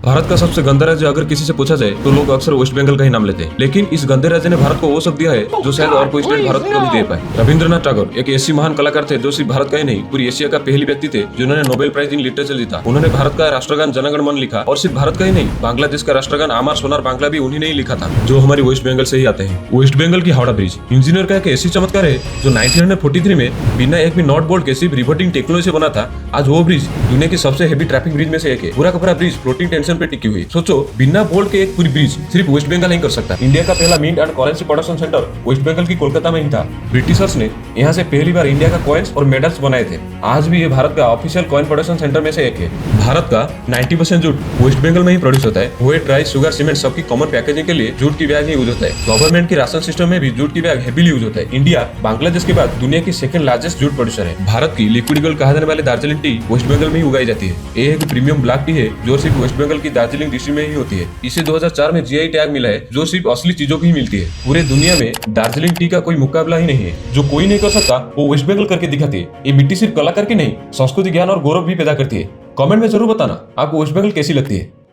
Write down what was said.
भारत का सबसे गंदा राज्य अगर किसी से पूछा जाए तो लोग अक्सर वेस्ट बंगाल का ही नाम लेते हैं, लेकिन इस गंदे राज्य ने भारत को वो सब दिया है जो शायद और कोई स्टेट भारत को कभी दे पाए। रविंद्रनाथ टैगोर एक ऐसी महान कलाकार थे जो सिर्फ भारत का ही नहीं पूरी एशिया का पहली व्यक्ति थे जिन्होंने नोबेल प्राइज इन लिटरेचर जीता। उन्होंने भारत का राष्ट्रगान जनगण मन लिखा और सिर्फ भारत का ही नहीं बांग्लादेश का राष्ट्रगान आमार सोनार बांग्ला भी उन्हीं ने ही लिखा था, जो हमारी वेस्ट बंगाल से ही आते हैं। वेस्ट बंगाल की हावड़ा ब्रिज इंजीनियर का एक ऐसी चमत्कार है जो 1943 में बिना एक भी नॉट बोल्ट के सिर्फ रिवर्टिंग टेक्नोलॉजी से बना था। आज वो ब्रिज दुनिया की सबसे हेवी ट्रैफिक ब्रिज में से एक है। पूरा का पूरा ब्रिज फ्लोटिंग टेंशन पे टिकी हुई। सोचो, बिना बोल्ट के एक पूरी ब्रिज सिर्फ वेस्ट बंगाल नहीं कर सकता। इंडिया का पहला mint and currency production centre West Bengal की कोलकाता में ही था। ब्रिटिशर्स ने यहाँ से पहली बार इंडिया का कॉइन्स और मेडल्स बनाए थे। आज भी ये भारत का ऑफिशियल कॉइन प्रोडक्शन सेंटर में से एक है। भारत का 90% जूट वेस्ट बंगाल में ही प्रोड्यूस होता है। वेट, राइस, शुगर, सीमेंट सबकी कॉमन पैकेजिंग के लिए जूट की बैग ही यूज होता है। गवर्नमेंट की राशन सिस्टम में भी जूट की बैग हेवीली यूज होता है। इंडिया बांग्लादेश के बाद दुनिया की सेकंड लार्जेस्ट जूट प्रोड्यूसर है। भारत की लिक्विड गोल्ड कहा जाने वाली दार्जिलिंग टी वेस्ट बंगाल में ही उगाई जाती है। ये एक प्रीमियम ब्लैक टी है जो सिर्फ वेस्ट बंगाल की दार्जिलिंग डिस्ट्रिक्ट में ही होती है। इसे 2004 में जीआई टैग मिला है जो सिर्फ असली चीजों की ही मिलती है। पूरे दुनिया में दार्जिलिंग टी का कोई मुकाबला ही नहीं है। जो कोई नहीं कर सकता वो वेस्ट बंगाल करके दिखाती है। ये मिट्टी सिर्फ कला करके नहीं, संस्कृति, ज्ञान और गौरव भी पैदा करती है। कमेंट में जरूर बताना आपको वेस्ट बंगाल कैसी लगती है।